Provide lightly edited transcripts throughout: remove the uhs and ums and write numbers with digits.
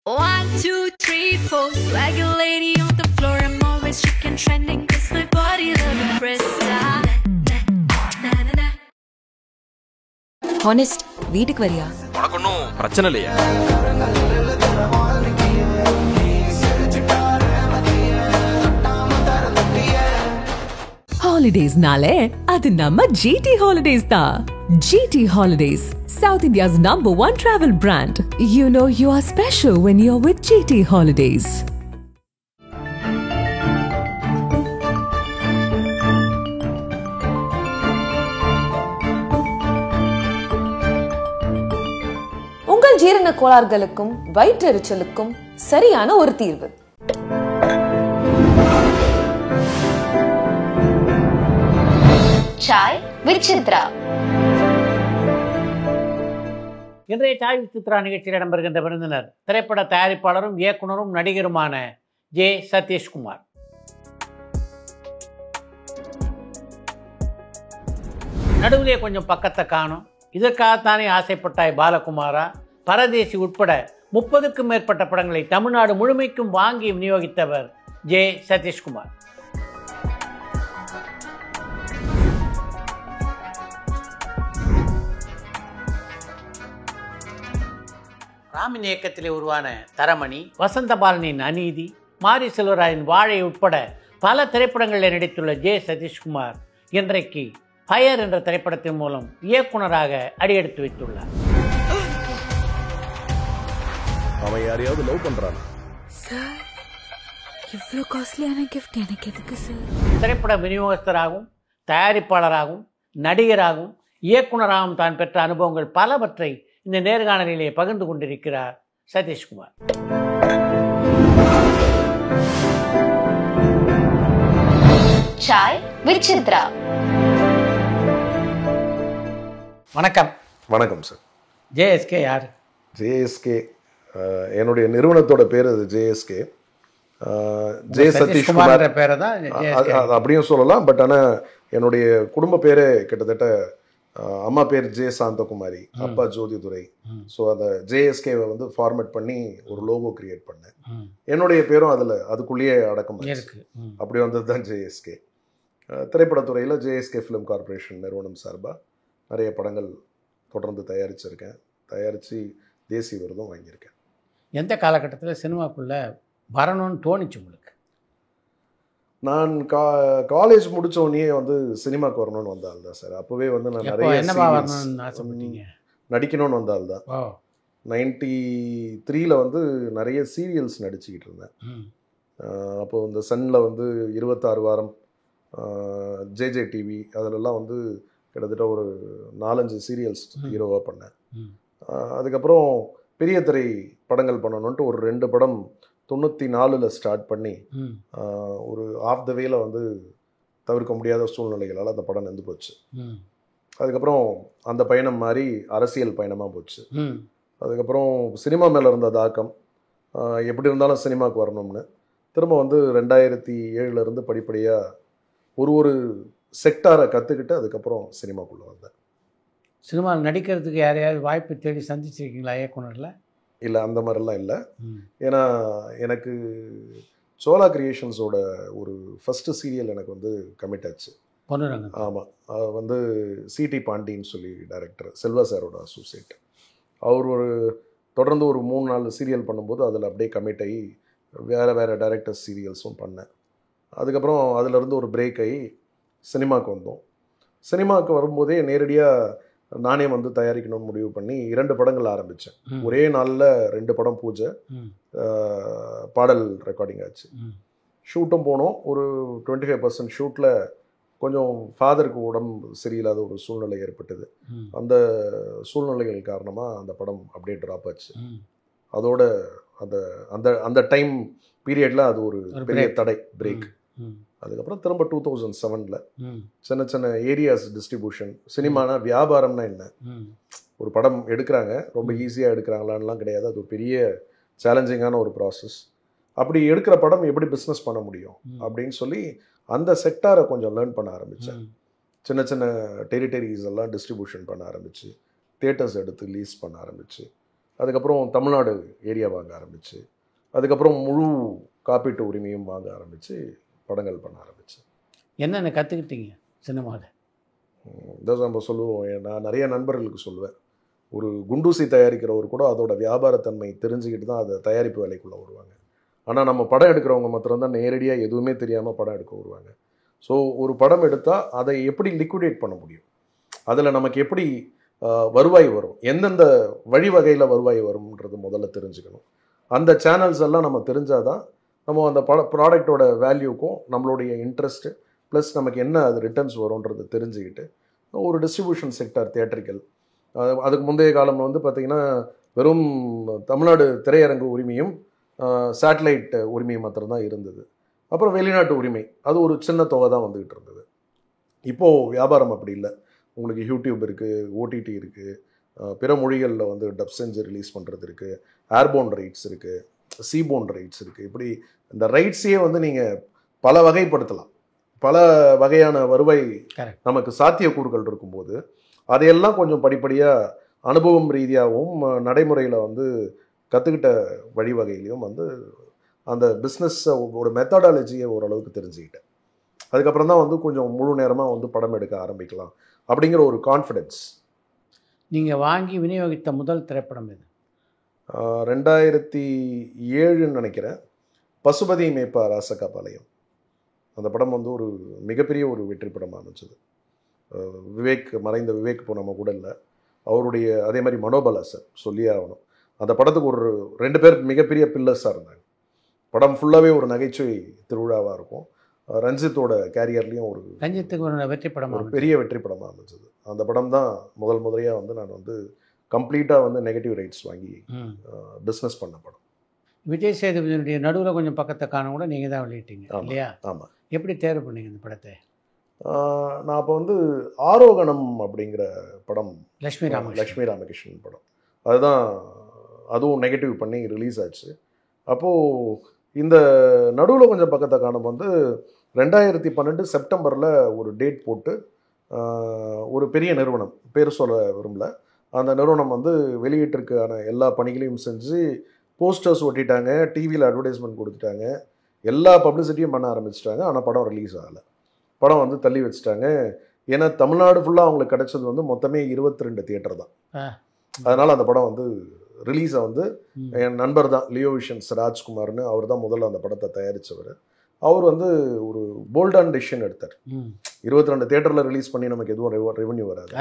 One, two, three, four. Swaggy lady on the floor. I'm always chicken trending. Cause my body love impress. Honest வீட்டுக்கு வரியா? உனக்கு ஒன்றும் பிரச்சனை இல்லையா? ஹாலிடேஸ்னாலே அது நம்ம ஜிடி ஹாலிடேஸ் தான். GT holidays, South India's #1 travel brand. You know you are special when you're with GT Holidays. உங்கள் ஜீரண கோளாறுகளுக்கும் வயிற்றெரிச்சலுக்கும் சரியான ஒரு தீர்வு. சாய் வித் சித்ரா. இன்றைய சாய் வித் சித்ரா நிகழ்ச்சியில் இடம்பெறுகின்ற விருந்தினர் திரைப்பட தயாரிப்பாளரும் இயக்குனரும் நடிகருமான ஜே சதீஷ்குமார். நடுவிலே கொஞ்சம் பக்கத்தை காணும், இதற்காகத்தானே ஆசைப்பட்டாய் பாலகுமாரா, பரதேசி உட்பட 30க்கும் மேற்பட்ட படங்களை தமிழ்நாடு முழுமைக்கும் வாங்கி விநியோகித்தவர் ஜே சதீஷ்குமார். ராமின் இயக்கத்திலே உருவான தரமணி, வசந்தபாலனின் அநீதி, மாரி செல்வராயன் வாழை உட்பட பல திரைப்படங்களில் நடித்துள்ள ஜே சதீஷ்குமார் இன்றைக்கு ஃபயர் என்ற திரைப்படத்தின் மூலம் இயக்குனராக அடியெடுத்து வைத்துள்ளார். அவன் யாரையாவது லவ் பண்றான் சார், இவ்வளோ காஸ்ட்லியான கிஃப்ட் எனக்கு எதுக்கு சார்? திரைப்பட விநியோகஸ்தராகவும் தயாரிப்பாளராகவும் நடிகராகவும் இயக்குனராகவும் தான் பெற்ற அனுபவங்கள் பலவற்றை இந்த நேர்காணலிலே பகிர்ந்து கொண்டிருக்கிறார் சதீஷ்குமார். சாய் வித் சித்ரா. வணக்கம். வணக்கம் சார். ஜேஎஸ்கே யார்? ஜேஎஸ்கே என்னுடைய நிறுவனத்தோட பேர் அது ஜேஎஸ்கே. ஜே சதீஷ்குமார் பேரை தான் அப்படியும் சொல்லலாம். பட் ஆனால் என்னுடைய குடும்ப பேரே கிட்டத்தட்ட அம்மா பேர் ஜே சாந்தகுமாரி, அப்பா ஜோதிதுரை. ஸோ அந்த ஜேஎஸ்கேவை வந்து ஃபார்மேட் பண்ணி ஒரு லோகோ கிரியேட் பண்ணேன். என்னுடைய பேரும் அதுக்குள்ளேயே அடக்கம் இருக்கு. அப்படி வந்தது தான் ஜேஎஸ்கே. திரைப்படத்துறையில் ஜேஎஸ்கே ஃபிலிம் கார்பரேஷன் நிறுவனம் சார்பாக நிறைய படங்கள் தொடர்ந்து தயாரித்து தேசிய விருதும் வாங்கியிருக்கேன். எந்த காலகட்டத்தில் சினிமாக்குள்ளே வரணும்னு தோணிச்சு உங்களுக்கு? நான் காலேஜ் முடித்தோடனே வந்து சினிமாவுக்கு வரணும்னு வந்தால் தான் சார். அப்போவே வந்து நான் நிறைய நடிக்கணும்னு வந்தால் தான் 93 வந்து நிறைய சீரியல்ஸ் நடிச்சுக்கிட்டு இருந்தேன். அப்போது இந்த சன்னில் வந்து 26 வாரம், ஜேஜே டிவி, அதிலெல்லாம் வந்து கிட்டத்தட்ட ஒரு 4-5 சீரியல்ஸ் ஹீரோவாக பண்ணேன். அதுக்கப்புறம் பெரிய திரை படங்கள் பண்ணணுன்ட்டு ஒரு 2 படம் 94 ஸ்டார்ட் பண்ணி ஒரு ஆஃப் த வேல வந்து தவிர்க்க முடியாத சூழ்நிலைகளால் அந்த படம் நின்று போச்சு. அதுக்கப்புறம் அந்த பயணம் மாதிரி அரசியல் பயணமாக போச்சு. அதுக்கப்புறம் சினிமா மேலே இருந்த தாக்கம், எப்படி இருந்தாலும் சினிமாவுக்கு வரணும்னு திரும்ப வந்து 2007 படிப்படியாக ஒரு செக்டாரை கற்றுக்கிட்டு அதுக்கப்புறம் சினிமாக்குள்ளே வந்தேன். சினிமாவில் நடிக்கிறதுக்கு யாரையாவது வாய்ப்பு தேடி சந்திச்சிருக்கீங்களா இயக்குனரில்? இல்லை, அந்த மாதிரிலாம் இல்லை. ஏன்னா எனக்கு சோலா கிரியேஷன்ஸோட ஒரு ஃபஸ்ட்டு சீரியல் எனக்கு வந்து கமிட் ஆச்சு. ஆமாம், அது வந்து சிடி பாண்டின்னு சொல்லி டைரக்டர், செல்வா சாரோட அசோசியேட். அவர் தொடர்ந்து ஒரு 3-4 சீரியல் பண்ணும்போது அதில் அப்படியே கமிட் ஆகி வேறு டைரக்டர் சீரியல்ஸும் பண்ணேன். அதுக்கப்புறம் அதிலிருந்து ஒரு பிரேக் ஆகி சினிமாவுக்கு வந்தோம். சினிமாவுக்கு வரும்போதே நேரடியாக நானே வந்து தயாரிக்கணும்னு முடிவு பண்ணி 2 படங்கள் ஆரம்பித்தேன். ஒரே நாளில் 2 படம் பூஜை, பாடல் ரெக்கார்டிங் ஆச்சு. ஷூட்டும் போனோம். ஒரு 25% ஷூட்டில் கொஞ்சம் ஃபாதருக்கு உடம்பு சரியில்லாத ஒரு சூழ்நிலை ஏற்பட்டது. அந்த சூழ்நிலைகள் காரணமாக அந்த படம் அப்படியே ட்ராப் ஆச்சு. அதோட அந்த டைம் பீரியடில் அது ஒரு பெரிய பிரேக். அதுக்கப்புறம் திரும்ப 2007 சின்ன ஏரியாஸ் டிஸ்ட்ரிபியூஷன். சினிமானா வியாபாரம்னா என்ன, ஒரு படம் எடுக்கிறாங்க, ரொம்ப ஈஸியாக எடுக்கிறாங்களான்லாம் கிடையாது. அது ஒரு பெரிய சேலஞ்சிங்கான ஒரு ப்ராசஸ். அப்படி எடுக்கிற படம் எப்படி பிஸ்னஸ் பண்ண முடியும் அப்படின்னு சொல்லி அந்த செக்டாரை கொஞ்சம் லேர்ன் பண்ண ஆரம்பித்தேன். சின்ன டெரிட்டரிஸ் எல்லாம் டிஸ்ட்ரிபியூஷன் பண்ண ஆரம்பிச்சு, தியேட்டர்ஸ் எடுத்து லீஸ் பண்ண ஆரம்பிச்சு, அதுக்கப்புறம் தமிழ்நாடு ஏரியா வாங்க ஆரம்பிச்சு, அதுக்கப்புறம் முழு காப்பீட்டு உரிமையும் வாங்க ஆரம்பித்து படங்கள் பண்ண ஆரம்பிச்சு. என்னென்ன கற்றுக்கிட்டீங்க சினிமாவில்? இதான் நம்ம சொல்லுவோம், நான் நிறைய நண்பர்களுக்கு சொல்லுவேன், ஒரு குண்டூசி தயாரிக்கிறவர் கூட அதோட வியாபாரத்தன்மை தெரிஞ்சுக்கிட்டு தான் அதை தயாரிப்பு வேலைக்குள்ளே வருவாங்க. ஆனால் நம்ம படம் எடுக்கிறவங்க மாத்திரம்தான் நேரடியாக எதுவுமே தெரியாமல் படம் எடுக்க வருவாங்க. ஸோ ஒரு படம் எடுத்தால் அதை எப்படி லிக்விடேட் பண்ண முடியும், அதில் நமக்கு எப்படி வருவாய் வரும், எந்தெந்த வழிவகையில் வருவாய் வரும்ன்றது முதல்ல தெரிஞ்சுக்கணும். அந்த சேனல்ஸ் எல்லாம் நம்ம தெரிஞ்சாதான் நம்ம அந்த ப்ராடக்டோட வேல்யூக்கும் நம்மளுடைய இன்ட்ரெஸ்ட்டு ப்ளஸ் நமக்கு என்ன அது ரிட்டர்ன்ஸ் வரும்ன்றது தெரிஞ்சுக்கிட்டு ஒரு டிஸ்ட்ரிபியூஷன் செக்டர் தியேட்டரிக்கல், அதுக்கு முந்தைய காலம் வந்து பார்த்திங்கன்னா வெறும் தமிழ்நாடு திரையரங்கு உரிமையும் சேட்டலைட் உரிமையும் மாத்திரம்தான் இருந்தது. அப்புறம் வெளிநாட்டு உரிமை அது ஒரு சின்ன தொகை தான் வந்துக்கிட்டு இருந்தது. இப்போது வியாபாரம் அப்படி இல்லை. உங்களுக்கு யூடியூப் இருக்குது, ஓடிடி இருக்குது, பிற மொழிகளில் வந்து டப் செஞ்சு ரிலீஸ் பண்ணுறது இருக்குது, ஏர்போன் ரைட்ஸ் இருக்குது, சீபோன் ரைட்ஸ் இருக்குது. இப்படி இந்த ரைட்ஸையே வந்து நீங்கள் பல வகைப்படுத்தலாம். பல வகையான வருவாய் நமக்கு சாத்தியக்கூறுகள் இருக்கும்போது அதையெல்லாம் கொஞ்சம் படிப்படியாக அனுபவம் ரீதியாகவும் நடைமுறையில் வந்து கற்றுக்கிட்ட வழிவகையிலையும் வந்து அந்த பிஸ்னஸை ஒரு மெத்தடாலஜியை ஓரளவுக்கு தெரிஞ்சுக்கிட்டேன். அதுக்கப்புறம் தான் வந்து கொஞ்சம் முழு நேரமாக வந்து படம் எடுக்க ஆரம்பிக்கலாம் அப்படிங்கிற ஒரு கான்ஃபிடென்ஸ். நீங்கள் வாங்கி விநியோகித்த முதல் திரைப்படம் இது 2007 நினைக்கிறேன், பசுபதி மேப்பா ராசகாபாளையம். அந்த படம் வந்து ஒரு மிகப்பெரிய ஒரு வெற்றி படம் அமைச்சது. விவேக், மறைந்த விவேக் இப்போ நம்ம கூட இல்லை, அவருடைய அதே மாதிரி மனோபலா சார் சொல்லியே ஆகணும். அந்த படத்துக்கு ஒரு 2 பேர் மிகப்பெரிய பில்லர்ஸாக இருந்தாங்க. படம் ஃபுல்லாகவே ஒரு நகைச்சுவை திருவிழாவாக இருக்கும். ரஞ்சித்தோட கேரியர்லேயும் ஒரு ரஞ்சித்துக்கு ஒரு வெற்றி படம், ஒரு பெரிய வெற்றி படமாக அமைச்சது. அந்த படம் தான் முறையாக வந்து நான் வந்து கம்ப்ளீட்டாக வந்து நெகட்டிவ் ரைட்ஸ் வாங்கி பிஸ்னஸ் பண்ண படம். விஜய் சேதுபதியுடைய நடுவில் கொஞ்சம் பக்கத்தை காண கூட நீங்கள் தான் வெளியிட்டீங்க இல்லையா? ஆமாம். எப்படி தேர்வு பண்ணீங்க இந்த படத்தை? நான் அப்போ வந்து ஆரோகணம் அப்படிங்கிற படம், லக்ஷ்மி ராமகிருஷ்ணன் படம், அதுதான் அதுவும் நெகட்டிவ் பண்ணி ரிலீஸ் ஆச்சு. அப்போது இந்த நடுவில் கொஞ்சம் பக்கத்தை காணும் வந்து 2012 செப்டம்பரில் ஒரு டேட் போட்டு ஒரு பெரிய நிறுவனம், பேர் சொல்ல விரும்பல, அந்த நிறுவனம் வந்து வெளியீட்டிற்கான எல்லா பணிகளையும் செஞ்சு போஸ்டர்ஸ் ஒட்டிட்டாங்க, டிவியில் அட்வர்டைஸ்மெண்ட் கொடுத்துட்டாங்க, எல்லா பப்ளிசிட்டியும் பண்ண ஆரம்பிச்சிட்டாங்க. ஆனால் படம் ரிலீஸ் ஆகலை. படம் வந்து தள்ளி வச்சுட்டாங்க. ஏன்னா தமிழ்நாடு ஃபுல்லாக அவங்களுக்கு கிடைச்சது வந்து மொத்தமே 22 தியேட்டர் தான். அதனால் அந்த படம் வந்து ரிலீஸை வந்து என் நண்பர் தான் லியோ விஷன்ஸ் ராஜ்குமார்னு, அவர் தான் முதல்ல அந்த படத்தை தயாரித்தவர். அவர் வந்து ஒரு போல்டான டிசிஷன் எடுத்தார். 22 தியேட்டரில் ரிலீஸ் பண்ணி நமக்கு எதுவும் ரெவன்யூ வராது.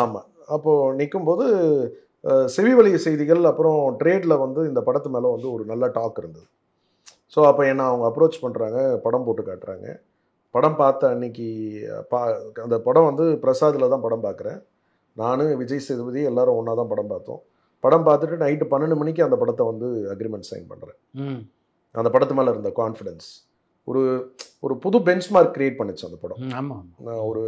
ஆமாம். அப்போது நிற்கும்போது செவி வழி செய்திகள் அப்புறம் ட்ரேடில் வந்து இந்த படத்து மேலே வந்து ஒரு நல்ல டாக் இருந்தது. ஸோ அப்போ என்ன அவங்க அப்ரோச் பண்ணுறாங்க, படம் போட்டு காட்டுறாங்க. படம் பார்த்த அன்னைக்கு அந்த படம் வந்து பிரசாதில் தான் படம் பார்க்குறேன். நான், விஜய் சேதுபதி எல்லோரும் ஒன்றா தான் படம் பார்த்தோம். படம் பார்த்துட்டு நைட்டு 12 மணிக்கு அந்த படத்தை வந்து அக்ரிமெண்ட் சைன் பண்ணுறேன். அந்த படத்து மேலே இருந்த கான்ஃபிடென்ஸ் ஒரு ஒரு புது பெஞ்ச்மார்க் க்ரியேட் பண்ணிச்சு அந்த படம். ஒரு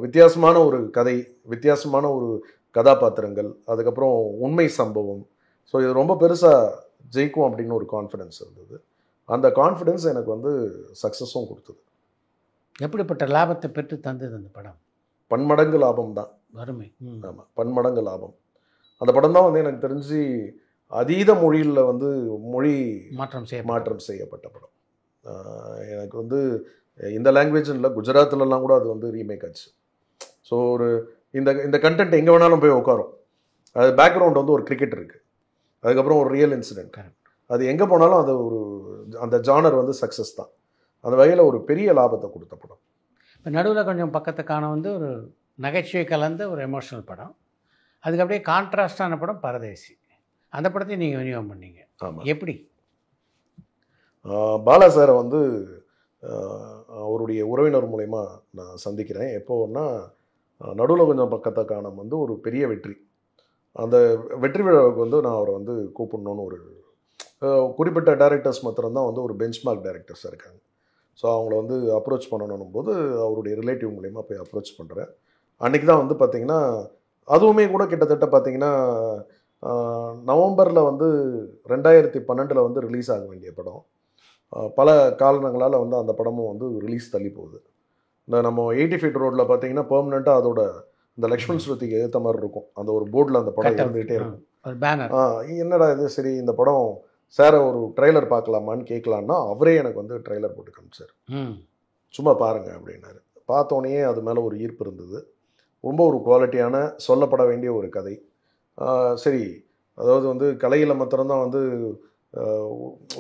வித்தியாசமான ஒரு கதை, வித்தியாசமான ஒரு கதாபாத்திரங்கள், அதுக்கப்புறம் உண்மை சம்பவம். ஸோ இது ரொம்ப பெருசாக ஜெயிக்கும் அப்படின்னு ஒரு கான்ஃபிடென்ஸ் இருந்தது. அந்த கான்ஃபிடென்ஸ் எனக்கு வந்து சக்ஸஸும் கொடுத்தது. எப்படிப்பட்ட லாபத்தை பெற்று தந்தது அந்த படம்? பன்மடங்கு லாபம் தான். அருமை. ஆமாம், பன்மடங்கு லாபம். அந்த படம் தான் வந்து எனக்கு தெரிஞ்சு அதீத மொழியில் வந்து மொழி மாற்றம் செய்யப்பட்ட படம். எனக்கு வந்து இந்த லாங்குவேஜ் இல்லை, குஜராத்லலாம் கூட அது வந்து ரீமேக் ஆச்சு. ஸோ ஒரு இந்த கண்டென்ட் எங்கே வேணாலும் போய் உட்காரும். அது பேக்ரவுண்ட் வந்து ஒரு கிரிக்கெட் இருக்குது, அதுக்கப்புறம் ஒரு ரியல் இன்சிடென்ட், அது எங்கே போனாலும் அது ஒரு அந்த ஜானர் வந்து சக்ஸஸ் தான். அந்த வகையில் ஒரு பெரிய லாபத்தை கொடுத்த படம். இப்போ நடுவில் கொஞ்சம் பக்கத்தை காண வந்து ஒரு நகைச்சுவை கலந்த ஒரு எமோஷனல் படம், அதுக்கு அப்படியே கான்ட்ராஸ்டான படம் பரதேசி. அந்த படத்தையும் நீங்கள் விநியோகம் பண்ணீங்க. ஆமாம். எப்படி? பாலா சாரை வந்து அவருடைய உறவினர் மூலயமா நான் சந்திக்கிறேன். எப்போன்னா நடுவில் கொஞ்சம் பக்கத்தை காணம் வந்து ஒரு பெரிய வெற்றி. அந்த வெற்றி விழாவுக்கு வந்து நான் அவரை வந்து கூப்பிடணுன்னு ஒரு குறிப்பிட்ட டைரக்டர்ஸ் மாத்திரம்தான் வந்து ஒரு பெஞ்ச்மார்க் டைரக்டர்ஸாக இருக்காங்க. ஸோ அவங்கள வந்து அப்ரோச் பண்ணணும் போது அவருடைய ரிலேட்டிவ் மூலயமா போய் அப்ரோச் பண்ணுறேன். அன்றைக்கி தான் வந்து பார்த்திங்கன்னா அதுவுமே கூட கிட்டத்தட்ட பார்த்திங்கன்னா நவம்பரில் வந்து 2012 வந்து ரிலீஸ் ஆக வேண்டிய படம். பல காரணங்களால் வந்து அந்த படமும் வந்து ரிலீஸ் தள்ளி போகுது. இந்த நம்ம 80 ஃபீட் ரோட்டில் பார்த்திங்கன்னா பெர்மனெண்ட்டாக அதோட இந்த லக்ஷ்மண் ஸ்ருதிக்கு ஏற்ற மாதிரி இருக்கும். அந்த ஒரு போர்டில் அந்த படம் இருந்துகிட்டே இருக்கும். என்னடா இது, சரி இந்த படம் சாரை ஒரு ட்ரெய்லர் பார்க்கலாமான்னு கேட்கலான்னா அவரே எனக்கு வந்து ட்ரெய்லர் போட்டு காமிச்சார். சும்மா பாருங்கள் அப்படின்னாரு. பார்த்தோன்னே அது மேலே ஒரு ஈர்ப்பு இருந்தது. ரொம்ப ஒரு குவாலிட்டியான சொல்லப்பட வேண்டிய ஒரு கதை. சரி, அதாவது வந்து கலையில் மாத்திரம்தான் வந்து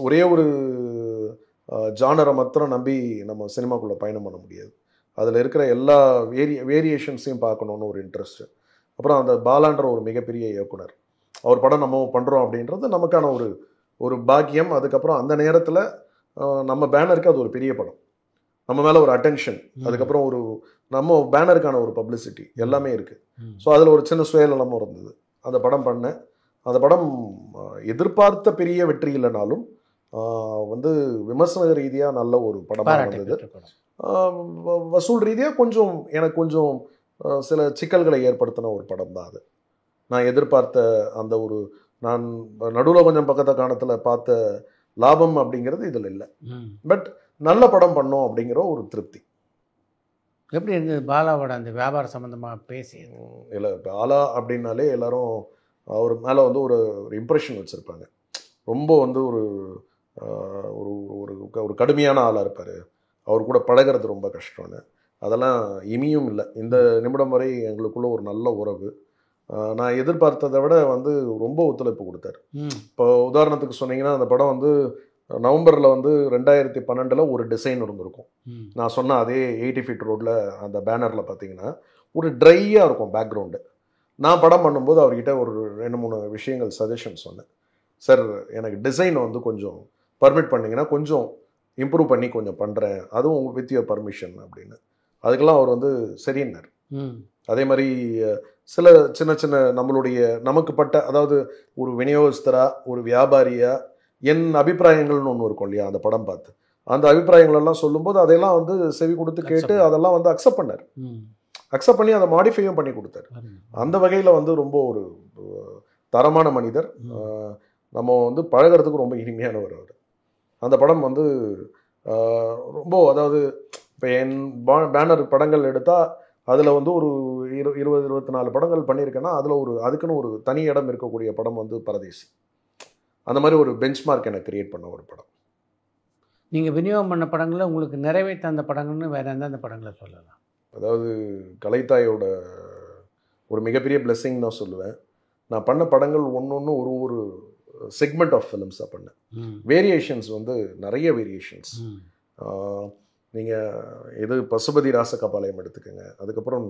ஒரே ஒரு ஜானரை மாத்திரம் நம்பி நம்ம சினிமாக்குள்ளே பயணம் பண்ண முடியாது. அதில் இருக்கிற எல்லா வேரியேஷன்ஸையும் பார்க்கணுன்னு ஒரு இன்ட்ரெஸ்ட்டு. அப்புறம் அந்த பாலான்ற ஒரு மிகப்பெரிய இயக்குனர், அவர் படம் நம்ம பண்ணுறோம் அப்படின்றது நமக்கான ஒரு பாக்கியம். அதுக்கப்புறம் அந்த நேரத்தில் நம்ம பேனருக்கு அது ஒரு பெரிய படம், நம்ம மேலே ஒரு அட்டென்ஷன், அதுக்கப்புறம் ஒரு நம்ம பேனருக்கான ஒரு பப்ளிசிட்டி எல்லாமே இருக்குது. ஸோ அதில் ஒரு சின்ன சுயநலமும் இருந்தது. அந்த படம் பண்ணேன். அந்த படம் எதிர்பார்த்த பெரிய வெற்றி இல்லைனாலும் வந்து விமர்சன ரீதியாக நல்ல ஒரு படமாக இருந்தது. வசூல் ரீதியாக எனக்கு கொஞ்சம் சில சிக்கல்களை ஏற்படுத்தின ஒரு படம் தான் அது. நான் எதிர்பார்த்த அந்த நான் நடுவில் கொஞ்சம் பக்கத்த காலத்தில் பார்த்த லாபம் அப்படிங்கிறது இதில் இல்லை. பட் நல்ல படம் பண்ணோம் அப்படிங்கிற ஒரு திருப்தி. எப்படி இருந்தது பாலாவோட அந்த வியாபார சம்மந்தமாக பேசி? இல்லை, பாலா அப்படின்னாலே எல்லாரும் அவர் மேலே வந்து ஒரு இம்ப்ரெஷன் வச்சுருப்பாங்க. ரொம்ப வந்து ஒரு கடுமையான ஆளாக இருப்பார், அவர் கூட பழகிறது ரொம்ப கஷ்டம்னு. அதெல்லாம் இனியும் இல்லை. இந்த நிமிடம் வரை எங்களுக்குள்ள ஒரு நல்ல உறவு. நான் எதிர்பார்த்ததை விட வந்து ரொம்ப ஒத்துழைப்பு கொடுத்தார். இப்போ உதாரணத்துக்கு சொன்னீங்கன்னா, அந்த படம் வந்து நவம்பரில் வந்து 2012 ஒரு டிசைன் இருந்திருக்கும். நான் சொன்ன அதே 80 ஃபீட் ரோடில் அந்த பேனரில் பார்த்தீங்கன்னா ஒரு ட்ரையாக இருக்கும் பேக்ரவுண்டு. நான் படம் பண்ணும்போது அவர்கிட்ட ஒரு 2-3 விஷயங்கள் சஜஷன் சொன்னேன். சார், எனக்கு டிசைன் வந்து கொஞ்சம் பர்மிட் பண்ணிங்கன்னா கொஞ்சம் இம்ப்ரூவ் பண்ணி கொஞ்சம் பண்ணுறேன், அதுவும் வித் யுவர் பர்மிஷன் அப்படின்னு. அதுக்கெல்லாம் அவர் வந்து சரின்னார். அதே மாதிரி சில சின்ன சின்ன நமக்கு பட்ட, அதாவது ஒரு விநியோகஸ்தரா ஒரு வியாபாரியா என் அபிப்பிராயங்கள்னு ஒன்று இருக்கும் இல்லையா, அந்த படம் பார்த்து அந்த அபிப்பிராயங்களெல்லாம் சொல்லும்போது அதையெல்லாம் வந்து செவி கொடுத்து கேட்டு அதெல்லாம் வந்து அக்செப்ட் பண்ணார். அக்செப்ட் பண்ணி அதை மாடிஃபையும் பண்ணி கொடுத்தார். அந்த வகையில் வந்து ரொம்ப ஒரு தரமான மனிதர். நம்ம வந்து பழகிறதுக்கு ரொம்ப இனிமையானவர் அவர். அந்த படம் வந்து ரொம்ப, அதாவது இப்போ என் பேனர் படங்கள் எடுத்தால் அதில் வந்து ஒரு 20-24 படங்கள் பண்ணியிருக்கேன்னா அதில் அதுக்குன்னு ஒரு தனி இடம் இருக்கக்கூடிய படம் வந்து பரதேசி. அந்த மாதிரி ஒரு பெஞ்ச்மார்க் எனக்கு கிரியேட் பண்ண ஒரு படம். நீங்கள் விநியோகம் பண்ண படங்களில் உங்களுக்கு நிறைவேற்ற அந்த படங்கள்னு வேறு எந்தெந்த படங்களை சொல்லலாம்? அதாவது கலைத்தாயோட ஒரு மிகப்பெரிய பிளெஸ்ஸிங் தான் சொல்லுவேன். நான் பண்ண படங்கள் ஒன்று ஒரு செக்மெண்ட் ஆஃப் ஃபிலிம்ஸாக பண்ணேன். வேரியேஷன்ஸ் வந்து நிறைய வேரியேஷன்ஸ். நீங்கள் பசுபதி ராசகபாளையம் எடுத்துக்கோங்க, அதுக்கப்புறம்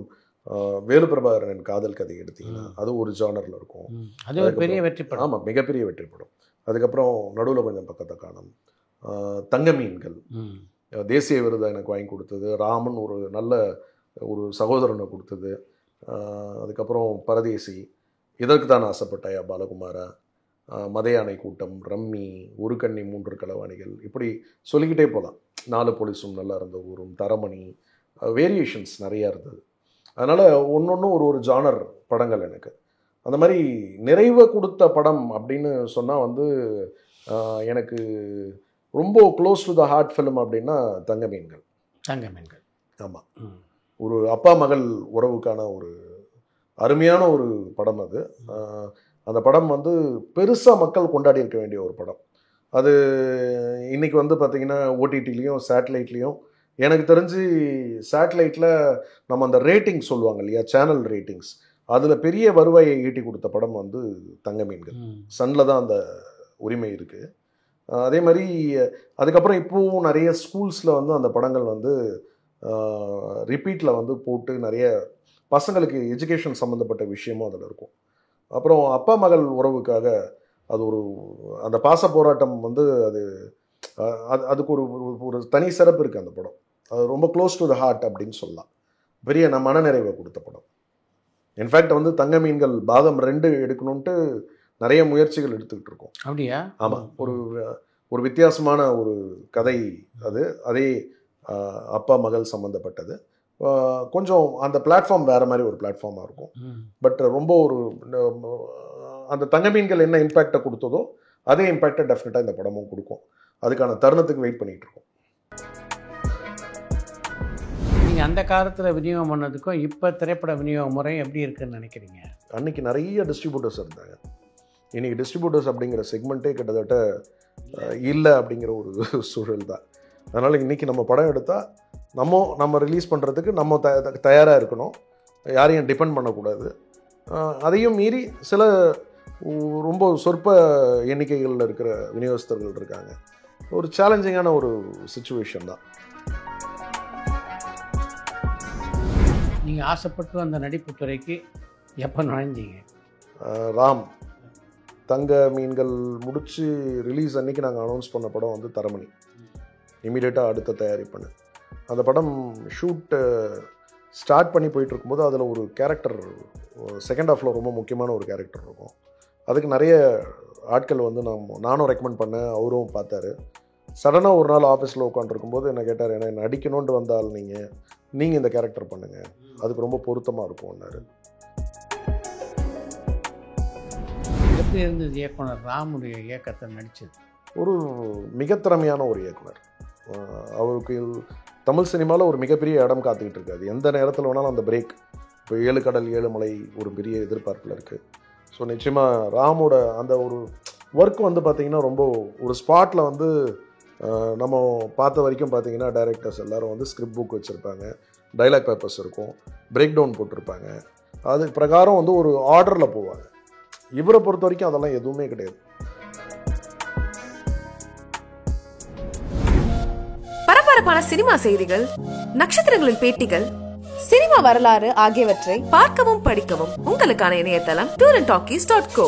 வேலுபிரபாகரன் காதல் கதை எடுத்தீங்கன்னா அது ஒரு ஜானரில் இருக்கும். அது ஒரு பெரிய வெற்றி படம். ஆமாம், மிகப்பெரிய வெற்றி படம். அதுக்கப்புறம் நடுவில் கொஞ்சம் பக்கத்தை காணும், தங்க மீன்கள் தேசிய விருதை எனக்கு வாங்கி கொடுத்தது, ராமன் ஒரு நல்ல ஒரு சகோதரனை கொடுத்தது. அதுக்கப்புறம் பரதேசி, இதற்கு தான் ஆசைப்பட்டாயா பாலகுமாரா, மதையானை கூட்டம், ரம்மி, ஒரு கண்ணி 3 களவாணிகள், இப்படி சொல்லிக்கிட்டே போகலாம். 4 போலீஸும் நல்லா இருந்த ஊரும், தரமணி, வேரியேஷன்ஸ் நிறையா இருந்தது. அதனால் ஒன்று ஒரு ஜானர் படங்கள் எனக்கு. அந்த மாதிரி நிறைவை கொடுத்த படம் அப்படின்னு சொன்னால் வந்து எனக்கு ரொம்ப close to the heart film அப்படின்னா தங்க மீன்கள். ஆமாம், ஒரு அப்பா மகள் உறவுக்கான ஒரு அருமையான ஒரு படம் அது. அந்த படம் வந்து பெருசாக மக்கள் கொண்டாடி இருக்க வேண்டிய ஒரு படம். அது இன்றைக்கி வந்து பார்த்திங்கன்னா ஓடிடிலையும் சேட்டலைட்லேயும், எனக்கு தெரிஞ்சு சேட்டலைட்டில் நம்ம அந்த ரேட்டிங் சொல்லுவாங்க இல்லையா, சேனல் ரேட்டிங்ஸ், அதில் பெரிய வருவாயை ஈட்டி கொடுத்த படம் வந்து தங்க மீன்கள். சன்னில் தான் அந்த உரிமை இருக்குது. அதே மாதிரி அதுக்கப்புறம் இப்போவும் நிறைய ஸ்கூல்ஸில் வந்து அந்த படங்கள் வந்து ரிப்பீட்டில் வந்து போட்டு நிறைய பசங்களுக்கு எஜுகேஷன் சம்மந்தப்பட்ட விஷயமும் அதில் இருக்கும். அப்புறம் அப்பா மகள் உறவுக்காக அது அந்த பாச போராட்டம் வந்து அதுக்கு ஒரு தனி சிறப்பு இருக்குது அந்த படம். அது ரொம்ப க்ளோஸ் டு த ஹார்ட் அப்படின்னு சொல்லலாம். பெரிய மனநிறைவை கொடுத்த படம். இன்ஃபேக்ட் வந்து தங்க மீன்கள் பாகம் 2 எடுக்கணுன்ட்டு நிறைய முயற்சிகள் எடுத்துக்கிட்டு இருக்கோம். அப்படியா? ஆமாம், ஒரு வித்தியாசமான ஒரு கதை அது. அதே அப்பா மகள் சம்மந்தப்பட்டது. கொஞ்சம் அந்த பிளாட்ஃபார்ம் வேறு மாதிரி ஒரு பிளாட்ஃபார்மாக இருக்கும். பட் ரொம்ப அந்த தங்க மீன்கள் என்ன இம்பேக்டை கொடுத்ததோ அதே இம்பேக்டை டெஃபினட்டாக இந்த படமும் கொடுக்கும். அதுக்கான தருணத்துக்கு வெயிட் பண்ணிகிட்டு இருக்கோம். நீங்கள் அந்த காலத்தில் விநியோகம் பண்ணதுக்கும் இப்போ திரைப்பட விநியோக முறை எப்படி இருக்குன்னு நினைக்கிறீங்க? அன்றைக்கி நிறைய டிஸ்ட்ரிபியூட்டர்ஸ் இருந்தாங்க. இன்றைக்கி டிஸ்ட்ரிபியூட்டர்ஸ் அப்படிங்கிற செக்மெண்ட்டே கிட்டத்தட்ட இல்லை அப்படிங்கிற ஒரு சூழல் தான். அதனால் இன்றைக்கி நம்ம படம் எடுத்தால் நம்ம ரிலீஸ் பண்ணுறதுக்கு நம்ம தயாராக இருக்கணும், யாரையும் டிபெண்ட் பண்ணக்கூடாது. அதையும் மீறி சில ரொம்ப சொற்ப எண்ணிக்கைகளில் இருக்கிற விநியோகஸ்தர்கள் இருக்காங்க. ஒரு சேலஞ்சிங்கான ஒரு சிச்சுவேஷன் தான். நீங்கள் ஆசைப்பட்டு அந்த நடிப்பு துறைக்கு எப்போ நுழைஞ்சீங்க? ராம் தங்க மீன்கள் முடித்து ரிலீஸ் அன்றைக்கி நாங்கள் அனௌன்ஸ் பண்ண படம் வந்து தரமணி. இமீடியட்டாக அடுத்த தயாரிப்புன்னு அந்த படம் ஷூட்டு ஸ்டார்ட் பண்ணி போயிட்டுருக்கும்போது அதில் ஒரு கேரக்டர் செகண்ட் ஹாஃபில் ரொம்ப முக்கியமான ஒரு கேரக்டர் இருக்கும். அதுக்கு நிறைய ஆட்கள் வந்து நானும் ரெக்கமெண்ட் பண்ணேன், அவரும் பார்த்தாரு. சடனாக ஒரு நாள் ஆஃபீஸில் உட்காந்துருக்கும்போது என்ன கேட்டார், என்ன நடிக்கணுன்ட்டு வந்தால் நீங்கள் இந்த கேரக்டர் பண்ணுங்கள், அதுக்கு ரொம்ப பொருத்தமாக இருக்கும்னாரு. எப்படி இருந்தது இயக்குனர் ராமுடைய இயக்கத்தை நடித்தது? ஒரு மிக திறமையான ஒரு இயக்குனர். அவருக்கு தமிழ் சினிமாவில் ஒரு மிகப்பெரிய இடம் காத்துக்கிட்டு இருக்காது. எந்த நேரத்தில் வேணாலும் அந்த பிரேக், இப்போ 7 கடல் 7 மலை ஒரு பெரிய எதிர்பார்ப்பில் இருக்குது. ஸோ நிச்சயமாக ராமோட அந்த ஒரு ஒர்க் வந்து பார்த்திங்கன்னா ரொம்ப ஒரு ஸ்பாட்டில் வந்து நம்ம பார்த்த வரைக்கும் பார்த்திங்கன்னா டைரக்டர்ஸ் எல்லோரும் வந்து ஸ்கிரிப்ட் புக் வச்சுருப்பாங்க, டைலாக் பேப்பர்ஸ் இருக்கும், பிரேக் டவுன் போட்டிருப்பாங்க, அது பிரகாரம் வந்து ஒரு ஆர்டரில் போவாங்க. இவரை பொறுத்த வரைக்கும் அதெல்லாம் எதுவுமே கிடையாது. பரபரப்பான சினிமா செய்திகள், நட்சத்திரங்களின் பேட்டிகள், சினிமா வரலாறு ஆகியவற்றை பார்க்கவும் படிக்கவும் உங்களுக்கான இணையதளம் tourantalkies.co.